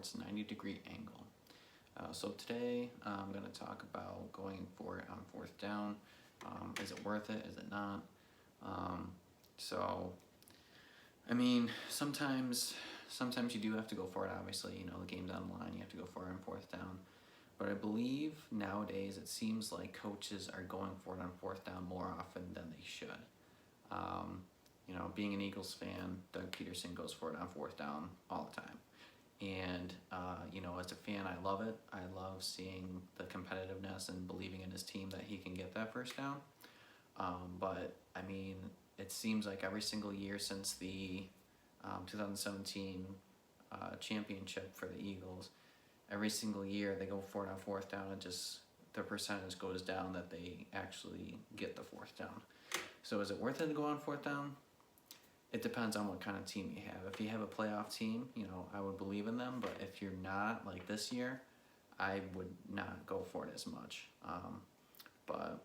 its 90-degree angle. So today I'm going to talk about going for it on fourth down. Is it worth it? Is it not? So, I mean, sometimes you do have to go for it. Obviously, you know, the game's on the line. You have to go for it on fourth down. But I believe nowadays it seems like coaches are going for it on fourth down more often than they should. You know, being an Eagles fan, Doug Pederson goes for it on fourth down all the time. And, you know, as a fan, I love it. I love seeing the competitiveness and believing in his team that he can get that first down. But, I mean, it seems like every single year since the 2017 championship for the Eagles, every single year they go for it on fourth down, and just the percentage goes down that they actually get the fourth down. So is it worth it to go on fourth down? It depends on what kind of team you have. If you have a playoff team, you know, I would believe in them. But if you're not, like this year, I would not go for it as much. But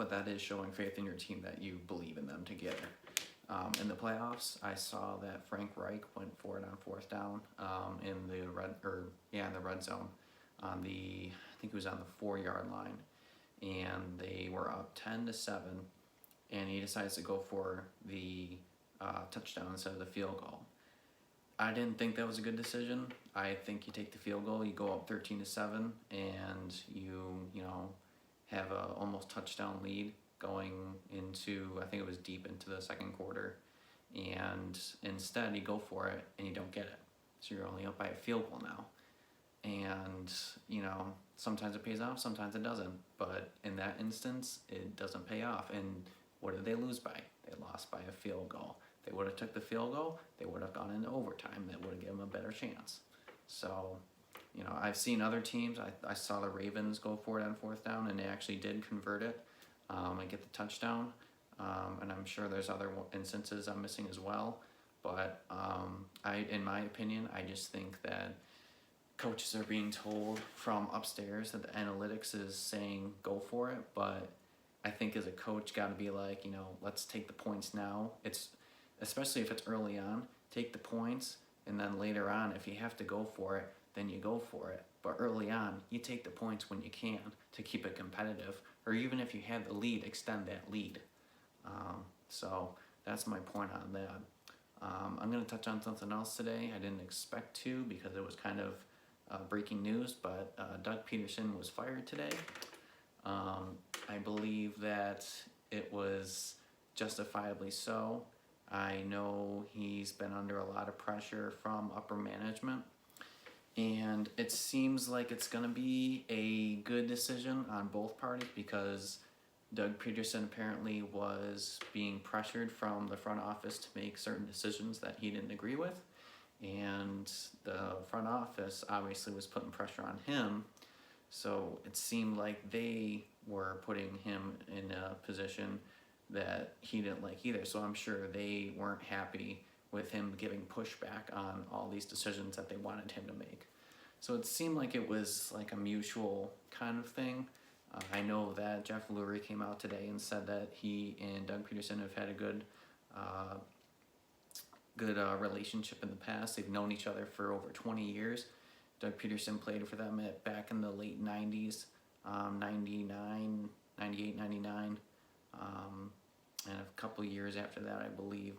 that is showing faith in your team that you believe in them to get it. In the playoffs, I saw that Frank Reich went for it on fourth down in the red zone on I think it was on the 4-yard line, and they were up 10-7, and he decides to go for the touchdown instead of the field goal. I didn't think that was a good decision. I think you take the field goal, you go up 13-7, and you know, have a almost touchdown lead going into, I think it was deep into the second quarter, and instead you go for it and you don't get it. So you're only up by a field goal now. And, you know, sometimes it pays off, sometimes it doesn't. But in that instance, it doesn't pay off. And what did they lose by? They lost by a field goal. They would have took the field goal, they would have gone into overtime. That would have given them a better chance. So, you know, I've seen other teams. I saw the Ravens go for it on fourth down, and they actually did convert it and get the touchdown. And I'm sure there's other instances I'm missing as well. But in my opinion, I just think that coaches are being told from upstairs that the analytics is saying go for it. But I think as a coach, got to be like, you know, let's take the points now. Especially if it's early on, take the points, and then later on, if you have to go for it, then you go for it. But early on, you take the points when you can to keep it competitive, or even if you have the lead, extend that lead. So that's my point on that. I'm going to touch on something else today. I didn't expect to because it was kind of breaking news, but Doug Pederson was fired today. I believe that it was justifiably so. I know he's been under a lot of pressure from upper management, and it seems like it's going to be a good decision on both parties because Doug Pederson apparently was being pressured from the front office to make certain decisions that he didn't agree with, and the front office obviously was putting pressure on him, so it seemed like they were putting him in a position that he didn't like either. So I'm sure they weren't happy with him giving pushback on all these decisions that they wanted him to make. So it seemed like it was like a mutual kind of thing. I know that Jeff Lurie came out today and said that he and Doug Pederson have had a good relationship in the past. They've known each other for over 20 years. Doug Pederson played for them back in the late 90s, 99, 98, 99. And a couple years after that, I believe.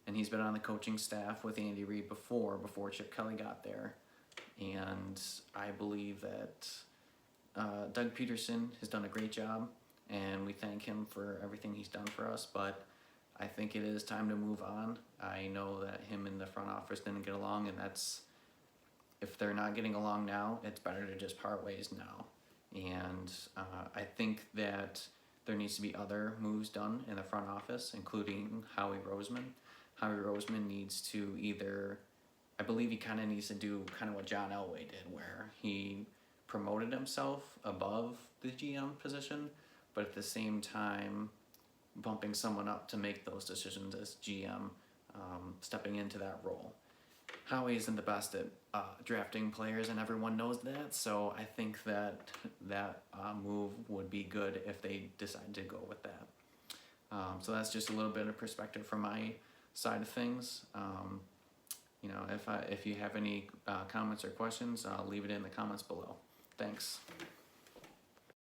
And he's been on the coaching staff with Andy Reid before Chip Kelly got there. And I believe that Doug Pederson has done a great job, and we thank him for everything he's done for us. But I think it is time to move on. I know that him and the front office didn't get along, and if they're not getting along now, it's better to just part ways now. And I think that there needs to be other moves done in the front office, including Howie Roseman. Howie Roseman needs to I believe he kind of needs to do kind of what John Elway did, where he promoted himself above the GM position, but at the same time bumping someone up to make those decisions as GM, stepping into that role. Howie isn't the best at drafting players, and everyone knows that, so I think that move would be good if they decide to go with that. So that's just a little bit of perspective from my side of things. if you have any comments or questions, leave it in the comments below. Thanks.